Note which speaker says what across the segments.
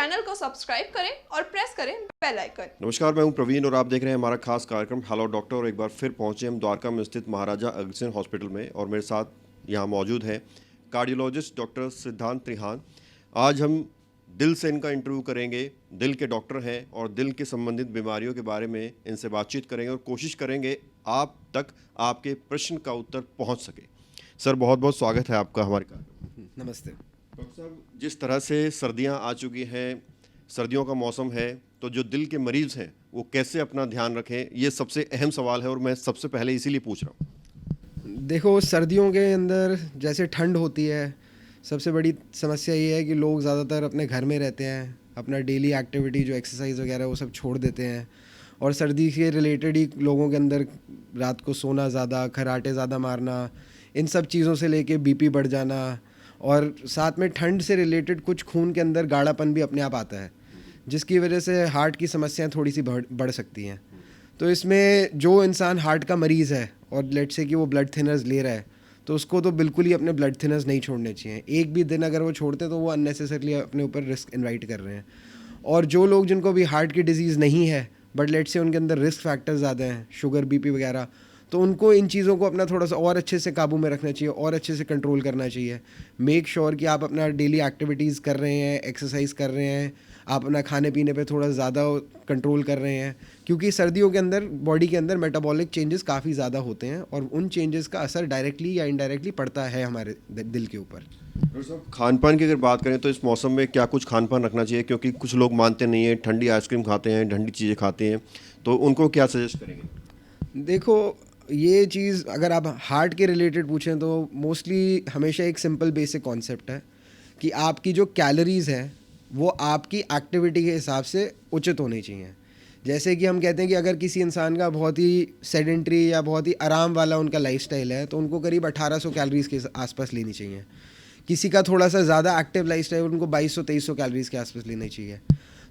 Speaker 1: Channel को subscribe करें और प्रेस करें बेल आइकन।
Speaker 2: नमस्कार, मैं हूं प्रवीण और आप देख रहे हैं हमारा खास कार्यक्रम हेलो डॉक्टर। और एक बार फिर पहुंचे हम द्वारका में स्थित महाराजा अग्रसेन हॉस्पिटल में और मेरे साथ यहां मौजूद हैं कार्डियोलॉजिस्ट डॉक्टर सिद्धांत त्रिहान। आज हम दिल से इनका इंटरव्यू करेंगे। दिल के डॉक्टर हैं और दिल के संबंधित बीमारियों के बारे में इनसे बातचीत करेंगे और कोशिश करेंगे आप तक आपके प्रश्न का उत्तर पहुँच सके। सर, बहुत बहुत स्वागत है आपका हमारे कार्यक्रम।
Speaker 3: नमस्ते
Speaker 2: डॉक्टर साहब, जिस तरह से सर्दियां आ चुकी हैं, सर्दियों का मौसम है, तो जो दिल के मरीज़ हैं वो कैसे अपना ध्यान रखें, ये सबसे अहम सवाल है और मैं सबसे पहले इसीलिए पूछ रहा हूँ।
Speaker 3: देखो, सर्दियों के अंदर जैसे ठंड होती है, सबसे बड़ी समस्या ये है कि लोग ज़्यादातर अपने घर में रहते हैं, अपना डेली एक्टिविटी जो एक्सरसाइज वगैरह वो सब छोड़ देते हैं और सर्दी के रिलेटेड ही लोगों के अंदर रात को सोना ज़्यादा, खर्राटे ज़्यादा मारना, इन सब चीज़ों से लेके बीपी बढ़ जाना और साथ में ठंड से रिलेटेड कुछ खून के अंदर गाढ़ापन भी अपने आप आता है, जिसकी वजह से हार्ट की समस्याएं थोड़ी सी बढ़ सकती हैं। तो इसमें जो इंसान हार्ट का मरीज़ है और लेट से कि वो ब्लड थिनर्स ले रहा है, तो उसको तो बिल्कुल ही अपने ब्लड थिनर्स नहीं छोड़ने चाहिए। एक भी दिन अगर वो छोड़ते तो वो अननेसेसरली अपने ऊपर रिस्क इन्वाइट कर रहे हैं। और जो लोग जिनको भी हार्ट की डिजीज़ नहीं है बट लेट से उनके अंदर रिस्क फैक्टर्स ज़्यादा हैं, शुगर, बीपी वगैरह, तो उनको इन चीज़ों को अपना थोड़ा सा और अच्छे से काबू में रखना चाहिए और अच्छे से कंट्रोल करना चाहिए। मेक श्योर कि आप अपना डेली एक्टिविटीज़ कर रहे हैं, एक्सरसाइज कर रहे हैं, आप अपना खाने पीने पे थोड़ा ज़्यादा कंट्रोल कर रहे हैं, क्योंकि सर्दियों के अंदर बॉडी के अंदर मेटाबॉलिक चेंजेस काफ़ी ज़्यादा होते हैं और उन चेंजेस का असर डायरेक्टली या इनडायरेक्टली पड़ता है हमारे दिल के ऊपर।
Speaker 2: डॉक्टर साहब, खान पान की अगर बात करें तो इस मौसम में क्या कुछ खान पान रखना चाहिए, क्योंकि कुछ लोग मानते नहीं हैं, ठंडी आइसक्रीम खाते हैं, ठंडी चीज़ें खाते हैं, तो उनको क्या सजेस्ट करेंगे?
Speaker 3: देखो, ये चीज़ अगर आप हार्ट के रिलेटेड पूछें तो मोस्टली हमेशा एक सिंपल बेसिक कॉन्सेप्ट है कि आपकी जो कैलोरीज़ हैं वो आपकी एक्टिविटी के हिसाब से उचित होनी चाहिए। जैसे कि हम कहते हैं कि अगर किसी इंसान का बहुत ही सेडेंट्री या बहुत ही आराम वाला उनका लाइफस्टाइल है तो उनको करीब 1800 कैलोरीज़ के आसपास लेनी चाहिए। किसी का थोड़ा सा ज़्यादा एक्टिव लाइफस्टाइल, उनको 2200-2300 कैलोरीज़ के आसपास लेनी चाहिए।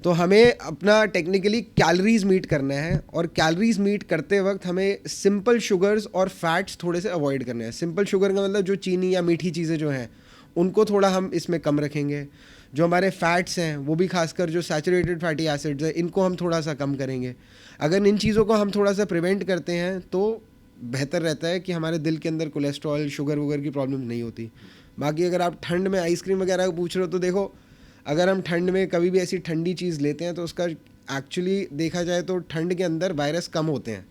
Speaker 3: तो हमें अपना टेक्निकली कैलोरीज़ मीट करना है और कैलोरीज़ मीट करते वक्त हमें सिंपल शुगर्स और फैट्स थोड़े से अवॉइड करने हैं। सिंपल शुगर का मतलब जो चीनी या मीठी चीज़ें जो हैं उनको थोड़ा हम इसमें कम रखेंगे। जो हमारे फैट्स हैं वो भी खासकर जो सैचुरेटेड फैटी एसिड्स हैं इनको हम थोड़ा सा कम करेंगे। अगर इन चीज़ों को हम थोड़ा सा प्रिवेंट करते हैं तो बेहतर रहता है कि हमारे दिल के अंदर कोलेस्ट्रॉल, शुगर वगैरह की प्रॉब्लम नहीं होती। बाकी अगर आप ठंड में आइसक्रीम वगैरह पूछ रहे हो तो देखो, अगर हम ठंड में कभी भी ऐसी ठंडी चीज़ लेते हैं तो उसका एक्चुअली देखा जाए तो ठंड के अंदर वायरस कम होते हैं,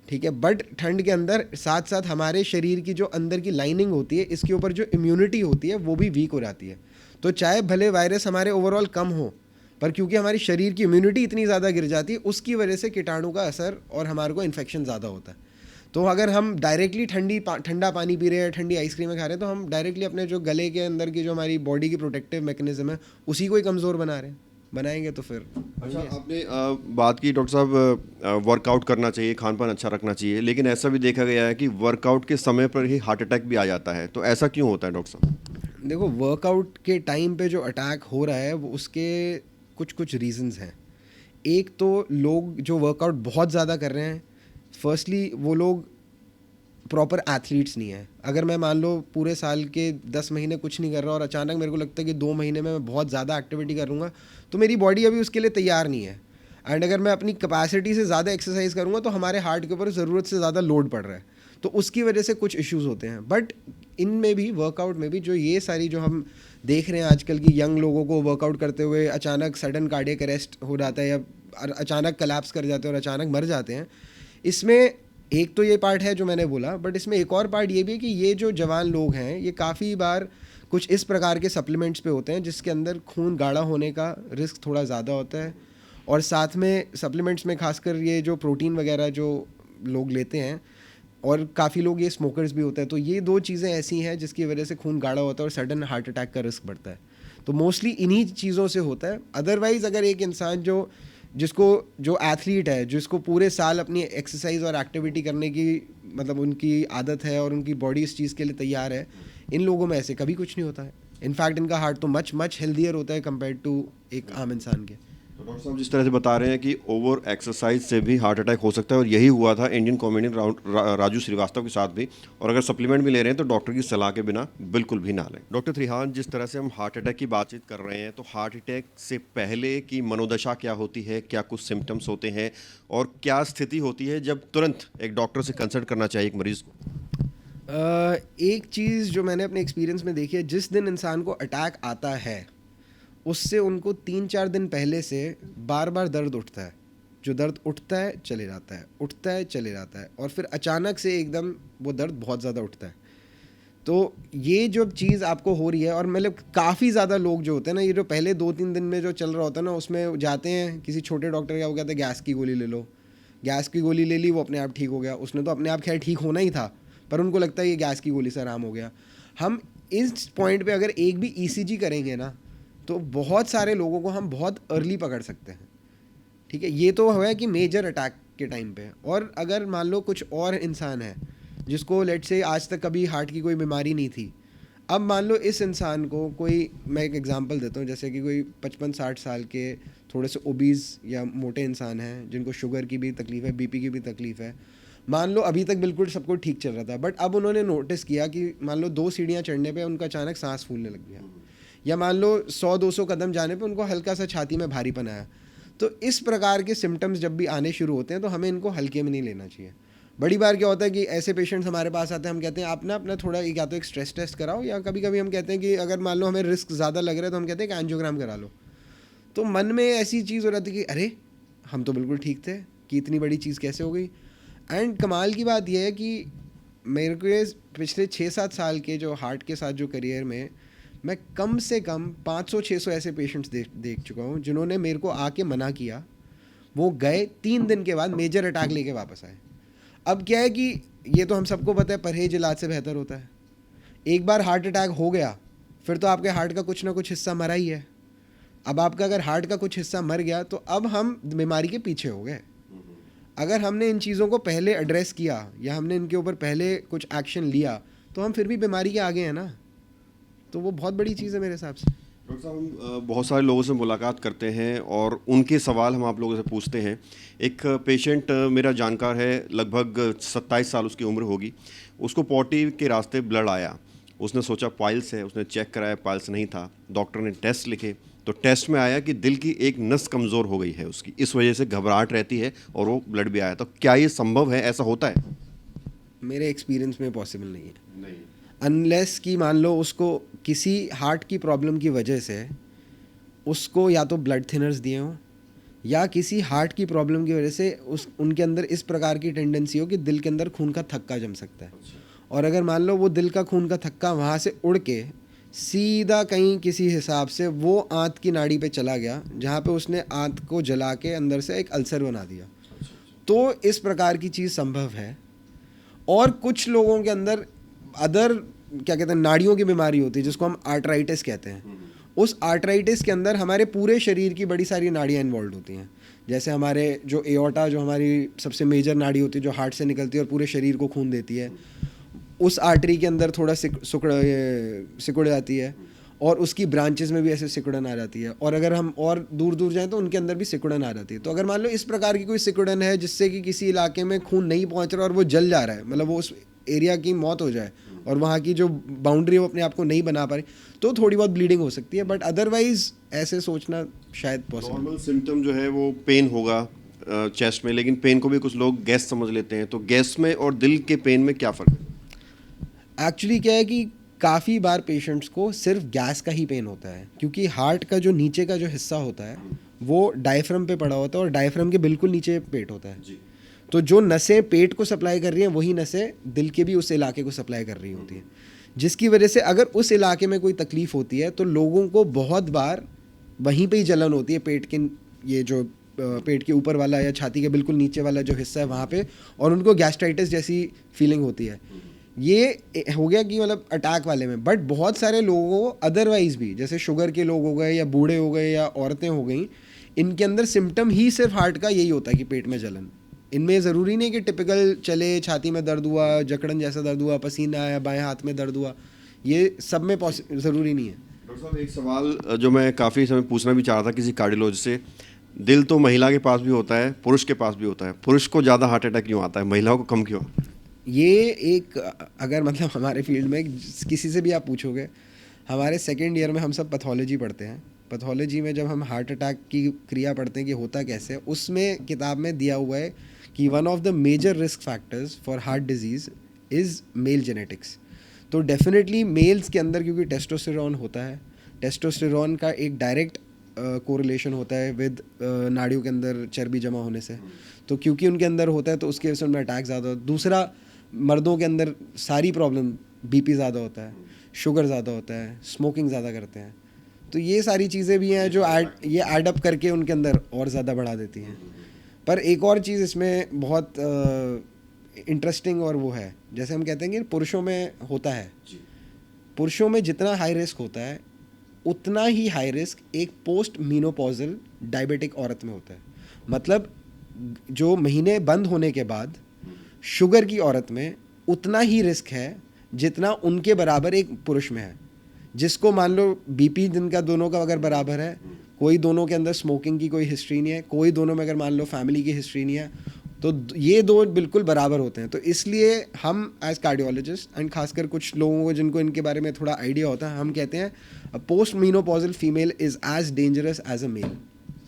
Speaker 3: ठीक है, बट ठंड के अंदर साथ साथ हमारे शरीर की जो अंदर की लाइनिंग होती है, इसके ऊपर जो इम्यूनिटी होती है वो भी वीक हो जाती है। तो चाहे भले वायरस हमारे ओवरऑल कम हो, पर क्योंकि हमारी शरीर की इम्यूनिटी इतनी ज़्यादा गिर जाती है, उसकी वजह से कीटाणु का असर और हमारे को इन्फेक्शन ज़्यादा होता है। तो अगर हम डायरेक्टली ठंडा पानी पी रहे हैं, ठंडी आइसक्रीमें खा रहे हैं, तो हम डायरेक्टली अपने जो गले के अंदर की जो हमारी बॉडी की प्रोटेक्टिव मैकेनिज्म है उसी को ही कमज़ोर बना रहे हैं। बनाएंगे तो फिर
Speaker 2: अच्छा, आपने बात की डॉक्टर साहब, वर्कआउट करना चाहिए, खान पान अच्छा रखना चाहिए, लेकिन ऐसा भी देखा गया है कि वर्कआउट के समय पर ही हार्ट अटैक भी आ जाता है, तो ऐसा क्यों होता है डॉक्टर साहब?
Speaker 3: देखो, वर्कआउट के टाइम पे जो अटैक हो रहा है वो उसके कुछ रीजंस हैं। एक तो लोग जो वर्कआउट बहुत ज़्यादा कर रहे हैं, फर्स्टली वो लोग प्रॉपर एथलीट्स नहीं है। अगर मैं मान लो पूरे साल के 10 महीने कुछ नहीं कर रहा और अचानक मेरे को लगता है कि 2 महीने में मैं बहुत ज़्यादा एक्टिविटी करूँगा, तो मेरी बॉडी अभी उसके लिए तैयार नहीं है। एंड अगर मैं अपनी कैपेसिटी से ज़्यादा एक्सरसाइज करूँगा तो हमारे हार्ट के ऊपर ज़रूरत से ज़्यादा लोड पड़ रहा है, तो उसकी वजह से कुछ इश्यूज़ होते हैं। बट इनमें भी, वर्कआउट में भी, जो ये सारी जो हम देख रहे हैं आजकल की यंग लोगों को वर्कआउट करते हुए अचानक सडन कार्डियक अरेस्ट हो जाता है या अचानक कोलैप्स कर जाते हैं और अचानक मर जाते हैं, इसमें एक तो ये पार्ट है जो मैंने बोला, बट इसमें एक और पार्ट ये भी है कि ये जो जवान लोग हैं ये काफ़ी बार कुछ इस प्रकार के सप्लीमेंट्स पे होते हैं जिसके अंदर खून गाढ़ा होने का रिस्क थोड़ा ज़्यादा होता है। और साथ में सप्लीमेंट्स में खासकर ये जो प्रोटीन वगैरह जो लोग लेते हैं, और काफ़ी लोग ये स्मोकर्स भी होते हैं, तो ये 2 चीज़ें ऐसी हैं जिसकी वजह से खून गाढ़ा होता है और सडन हार्ट अटैक का रिस्क बढ़ता है। तो मोस्टली इन्हीं चीज़ों से होता है। अदरवाइज़ अगर एक इंसान जो एथलीट है, जिसको पूरे साल अपनी एक्सरसाइज और एक्टिविटी करने की मतलब उनकी आदत है और उनकी बॉडी इस चीज़ के लिए तैयार है, इन लोगों में ऐसे कभी कुछ नहीं होता है। इनफैक्ट इनका हार्ट तो मच हेल्दियर होता है कंपेयर टू एक आम इंसान के।
Speaker 2: तो डॉक्टर साहब जिस तरह से बता रहे हैं कि ओवर एक्सरसाइज से भी हार्ट अटैक हो सकता है, और यही हुआ था इंडियन कॉमेडियन राजू श्रीवास्तव के साथ भी। और अगर सप्लीमेंट भी ले रहे हैं तो डॉक्टर की सलाह के बिना बिल्कुल भी ना लें। डॉक्टर त्रिहान, जिस तरह से हम हार्ट अटैक की बातचीत कर रहे हैं, तो हार्ट अटैक से पहले की मनोदशा क्या होती है, क्या कुछ सिम्टम्स होते हैं, और क्या स्थिति होती है जब तुरंत एक डॉक्टर से कंसल्ट करना चाहिए एक मरीज को?
Speaker 3: एक चीज़ जो मैंने अपने एक्सपीरियंस में देखी है, जिस दिन इंसान को अटैक आता है उससे उनको 3-4 दिन पहले से बार बार दर्द उठता है। जो दर्द उठता है चले जाता है, उठता है चले जाता है, और फिर अचानक से एकदम वो दर्द बहुत ज़्यादा उठता है। तो ये जो चीज़ आपको हो रही है, और मतलब काफ़ी ज़्यादा लोग जो होते हैं ना, ये जो पहले 2-3 दिन में जो चल रहा होता है ना, उसमें जाते हैं किसी छोटे डॉक्टर का, वो कहते हैं गैस की गोली ले लो। गैस की गोली ले ली, वो अपने आप ठीक हो गया। उसने तो अपने आप खैर ठीक होना ही था, पर उनको लगता है ये गैस की गोली से आराम हो गया। हम इस पॉइंट पे अगर एक भी ईसीजी करेंगे ना, तो बहुत सारे लोगों को हम बहुत अर्ली पकड़ सकते हैं। ठीक है, ये तो है कि मेजर अटैक के टाइम पे। और अगर मान लो कुछ और इंसान है जिसको लेट से आज तक कभी हार्ट की कोई बीमारी नहीं थी, अब मान लो इस इंसान को कोई, मैं एक एग्जांपल देता हूँ, जैसे कि कोई 55-60 साल के थोड़े से ओबीज़ या मोटे इंसान हैं जिनको शुगर की भी तकलीफ़ है, बीपी की भी तकलीफ़ है। मान लो अभी तक बिल्कुल सब कुछ ठीक चल रहा था, बट अब उन्होंने नोटिस किया कि मान लो 2 सीढ़ियाँ चढ़ने पे उनका अचानक सांस फूलने लग गया, या मान लो 100-200 कदम जाने पे उनको हल्का सा छाती में भारीपन आया। तो इस प्रकार के सिम्टम्स जब भी आने शुरू होते हैं तो हमें इनको हल्के में नहीं लेना चाहिए। बड़ी बार क्या होता है कि ऐसे पेशेंट्स हमारे पास आते हैं, हम कहते हैं आप ना अपना थोड़ा या तो एक स्ट्रेस टेस्ट कराओ, या कभी कभी हम कहते हैं कि अगर मान लो हमें रिस्क ज़्यादा लग रहा है तो हम कहते हैं कि एंजियोग्राम करा लो। तो मन में ऐसी चीज़ हो जाती है कि अरे हम तो बिल्कुल ठीक थे, कि इतनी बड़ी चीज़ कैसे हो गई। एंड कमाल की बात यह है कि मेरे को ये पिछले 6-7 साल के जो हार्ट के साथ जो करियर में मैं कम से कम 500-600 ऐसे पेशेंट्स देख चुका हूँ जिन्होंने मेरे को आके मना किया। वो गए 3 दिन के बाद मेजर अटैक लेके वापस आए। अब क्या है कि ये तो हम सबको पता है, परहेज इलाज से बेहतर होता है। एक बार हार्ट अटैक हो गया फिर तो आपके हार्ट का कुछ ना कुछ हिस्सा मरा ही है। अब आपका अगर हार्ट का कुछ हिस्सा मर गया तो अब हम बीमारी के पीछे हो गए। अगर हमने इन चीज़ों को पहले एड्रेस किया या हमने इनके ऊपर पहले कुछ एक्शन लिया तो हम फिर भी बीमारी के आगे हैं ना। तो वो बहुत बड़ी चीज़ है मेरे हिसाब से।
Speaker 2: डॉक्टर साहब, हम बहुत सारे लोगों से मुलाकात करते हैं और उनके सवाल हम आप लोगों से पूछते हैं। एक पेशेंट मेरा जानकार है, लगभग 27 साल उसकी उम्र होगी। उसको पॉटी के रास्ते ब्लड आया, उसने सोचा पाइल्स है, उसने चेक कराया, पाइल्स नहीं था। डॉक्टर ने टेस्ट लिखे तो टेस्ट में आया कि दिल की एक नस कमज़ोर हो गई है उसकी, इस वजह से घबराहट रहती है और वो ब्लड भी आया। तो क्या ये संभव है, ऐसा होता है?
Speaker 3: मेरे एक्सपीरियंस में पॉसिबल नहीं है,
Speaker 2: नहीं।
Speaker 3: अनलेस कि मान लो उसको किसी हार्ट की प्रॉब्लम की वजह से उसको या तो ब्लड थिनर्स दिए हों या किसी हार्ट की प्रॉब्लम की वजह से उनके अंदर इस प्रकार की टेंडेंसी हो कि दिल के अंदर खून का थक्का जम सकता है। और अगर मान लो वो दिल का खून का थक्का वहाँ से उड़ के सीधा कहीं किसी हिसाब से वो आंत की नाड़ी पे चला गया, जहाँ पे उसने आंत को जला के अंदर से एक अल्सर बना दिया, तो इस प्रकार की चीज़ संभव है। और कुछ लोगों के अंदर अदर क्या कहते हैं नाड़ियों की बीमारी होती है जिसको हम आर्टराइटिस कहते हैं। उस आर्टराइटिस के अंदर हमारे पूरे शरीर की बड़ी सारी नाड़ियाँ इन्वॉल्व होती हैं। जैसे हमारे जो एओर्टा, जो हमारी सबसे मेजर नाड़ी होती है जो हार्ट से निकलती है और पूरे शरीर को खून देती है, उस आर्टरी के अंदर थोड़ा सिकुड़ जाती है और उसकी ब्रांचेस में भी ऐसे सिकुड़न आ जाती है। और अगर हम और दूर दूर जाएं तो उनके अंदर भी सिकुड़न आ जाती है। तो अगर मान लो इस प्रकार की कोई सिकुड़न है जिससे कि किसी इलाके में खून नहीं पहुंच रहा और वो जल जा रहा है, मतलब वो उस एरिया की मौत हो जाए और वहाँ की जो बाउंड्री वो अपने आप को नहीं बना पा रही, तो थोड़ी बहुत ब्लीडिंग हो सकती है। बट अदरवाइज ऐसे सोचना शायद पॉसिबल।
Speaker 2: नॉर्मल सिम्टम जो है वो पेन होगा चेस्ट में, लेकिन पेन को भी कुछ लोग गैस समझ लेते हैं। तो गैस में और दिल के पेन में क्या फ़र्क है?
Speaker 3: एक्चुअली क्या है कि काफ़ी बार पेशेंट्स को सिर्फ गैस का ही पेन होता है, क्योंकि हार्ट का जो नीचे का जो हिस्सा होता है वो डायफ्राम पे पड़ा होता है और डायफ्राम के बिल्कुल नीचे पेट होता है
Speaker 2: जी।
Speaker 3: तो जो नसें पेट को सप्लाई कर रही हैं वही नसें दिल के भी उस इलाके को सप्लाई कर रही होती हैं, जिसकी वजह से अगर उस इलाके में कोई तकलीफ़ होती है तो लोगों को बहुत बार वहीं पे ही जलन होती है, पेट के ये जो पेट के ऊपर वाला या छाती के बिल्कुल नीचे वाला जो हिस्सा है वहाँ पे, और उनको गैस्ट्राइटिस जैसी फीलिंग होती है। ये हो गया कि मतलब अटैक वाले में। बट बहुत सारे लोगों को अदरवाइज भी, जैसे शुगर के लोग हो गए या बूढ़े हो गए या औरतें हो गई, इनके अंदर सिम्टम ही सिर्फ हार्ट का यही होता है कि पेट में जलन। इनमें ज़रूरी नहीं कि टिपिकल चले छाती में दर्द हुआ, जकड़न जैसा दर्द हुआ, पसीना आया, बाएं हाथ में दर्द हुआ, ये सब में ज़रूरी नहीं है।
Speaker 2: डॉक्टर साहब, एक सवाल जो मैं काफ़ी समय पूछना भी चाह रहा था किसी कार्डियोलॉजिस्ट से, दिल तो महिला के पास भी होता है, पुरुष के पास भी होता है। पुरुष को ज़्यादा हार्ट अटैक क्यों आता है, महिलाओं को कम क्यों?
Speaker 3: ये एक अगर मतलब हमारे फील्ड में किसी से भी आप पूछोगे, हमारे सेकेंड ईयर में हम सब पैथोलॉजी पढ़ते हैं। पैथोलॉजी में जब हम हार्ट अटैक की क्रिया पढ़ते हैं कि होता कैसे है, उसमें किताब में दिया हुआ है कि one of the major risk factors for heart disease is male genetics. तो डेफिनेटली मेल्स के अंदर क्योंकि टेस्टोस्टेरोन होता है, टेस्टोस्टेरोन का एक डायरेक्ट कोरिलेशन होता है विद नाड़ियों के अंदर चर्बी जमा होने से। तो क्योंकि उनके अंदर होता है तो उसके वजह से उनमें अटैक ज़्यादा होता है। दूसरा, मर्दों के अंदर सारी प्रॉब्लम, बीपी ज़्यादा होता है, शुगर ज़्यादा होता है, स्मोकिंग ज़्यादा करते हैं। तो ये सारी चीज़ें भी हैं जो ये ऐड अप करके उनके अंदर और ज़्यादा बढ़ा देती हैं। पर एक और चीज़ इसमें बहुत इंटरेस्टिंग और वो है, जैसे हम कहते हैं कि पुरुषों में होता है, पुरुषों में जितना हाई रिस्क होता है उतना ही हाई रिस्क एक पोस्ट मीनोपॉजल डायबिटिक औरत में होता है। मतलब जो महीने बंद होने के बाद शुगर की औरत में उतना ही रिस्क है जितना उनके बराबर एक पुरुष में है। जिसको मान लो बीपी जिनका दोनों का अगर बराबर है, कोई दोनों के अंदर स्मोकिंग की कोई हिस्ट्री नहीं है, कोई दोनों में अगर मान लो फैमिली की हिस्ट्री नहीं है, तो ये दो बिल्कुल बराबर होते हैं। तो इसलिए हम एज कार्डियोलॉजिस्ट एंड खासकर कुछ लोगों को जिनको इनके बारे में थोड़ा आइडिया होता है, हम कहते हैं post menopausal female is as dangerous as a male.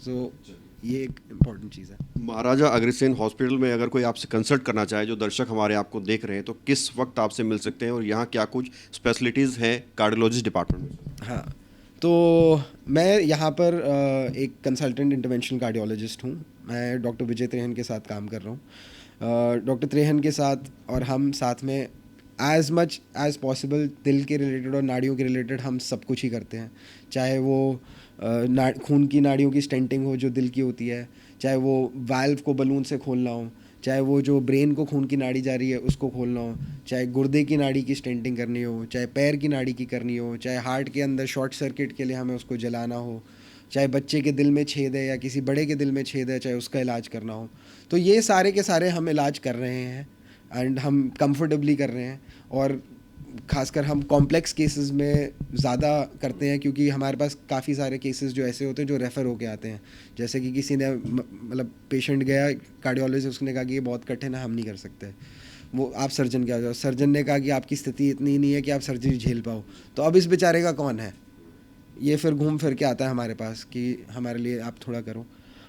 Speaker 3: So ये एक इम्पॉर्टेंट चीज़ है।
Speaker 2: महाराजा अग्रसेन हॉस्पिटल में अगर कोई आपसे कंसल्ट करना चाहे, जो दर्शक हमारे आपको देख रहे हैं, तो किस वक्त आपसे मिल सकते हैं और यहाँ क्या कुछ स्पेशलिटीज़ हैं कार्डियोलॉजिस्ट डिपार्टमेंट में?
Speaker 3: हाँ, तो मैं यहाँ पर एक कंसल्टेंट इंटरवेंशनल कार्डियोलॉजिस्ट हूँ। मैं डॉक्टर विजय त्रेहन के साथ काम कर रहा हूँ। डॉक्टर त्रेहन के साथ और हम साथ में एज़ मच एज़ पॉसिबल दिल के रिलेटेड और नाड़ियों के रिलेटेड हम सब कुछ ही करते हैं। चाहे वो खून की नाड़ियों की स्टेंटिंग हो जो दिल की होती है, चाहे वो वाल्व को बलून से खोलना हो, चाहे वो जो ब्रेन को खून की नाड़ी जा रही है उसको खोलना हो, चाहे गुर्दे की नाड़ी की स्टेंटिंग करनी हो, चाहे पैर की नाड़ी की करनी हो, चाहे हार्ट के अंदर शॉर्ट सर्किट के लिए हमें उसको जलाना हो, चाहे बच्चे के दिल में छेद है या किसी बड़े के दिल में छेद है, चाहे उसका इलाज करना हो। तो ये सारे के सारे हम इलाज कर रहे हैं एंड हम कंफर्टेबली कर रहे हैं। और खासकर हम कॉम्प्लेक्स केसेस में ज़्यादा करते हैं क्योंकि हमारे पास काफ़ी सारे केसेस जो ऐसे होते हैं जो रेफ़र होके आते हैं। जैसे कि किसी ने मतलब पेशेंट गया कार्डियोलॉजिस्ट, उसने कहा कि ये बहुत कठिन है, हम नहीं कर सकते, वो आप सर्जन के आ जाओ। सर्जन ने कहा कि आपकी स्थिति इतनी नहीं है कि आप सर्जरी झेल पाओ, तो अब इस बेचारे का कौन है? ये फिर घूम फिर के आता है हमारे पास कि हमारे लिए आप थोड़ा करो।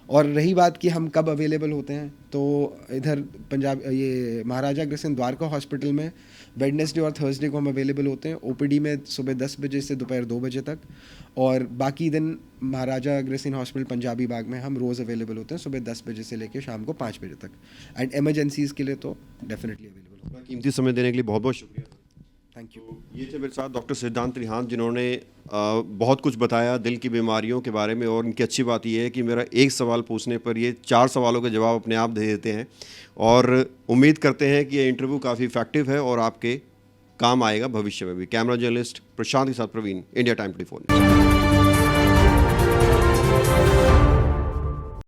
Speaker 3: और रही बात कि हम कब अवेलेबल होते हैं, तो इधर पंजाब ये महाराजा अग्रसेन द्वारका हॉस्पिटल में वेडनेसडे और थर्सडे को हम अवेलेबल होते हैं। ओपीडी में सुबह 10 बजे से दोपहर 2 बजे तक, और बाकी दिन महाराजा अग्रसेन हॉस्पिटल पंजाबी बाग में हम रोज़ अवेलेबल होते हैं सुबह 10 बजे से लेकर शाम को 5 बजे तक। एंड एमरजेंसीज़ के लिए तो डेफिनेटली अवेलेबल होगा।
Speaker 2: कीमती समय देने के लिए बहुत बहुत शुक्रिया।
Speaker 3: Thank you.
Speaker 2: ये थे मेरे साथ डॉक्टर सिद्धांत त्रिहान, जिन्होंने बहुत कुछ बताया दिल की बीमारियों के बारे में। और इनकी अच्छी बात यह है कि मेरा एक सवाल पूछने पर ये 4 सवालों के जवाब अपने आप दे देते हैं। और उम्मीद करते हैं कि ये इंटरव्यू काफ़ी इफेक्टिव है और आपके काम आएगा भविष्य में भी। कैमरा जर्नलिस्ट प्रशांत के साथ प्रवीण, इंडिया टाइम 24 न्यूज़।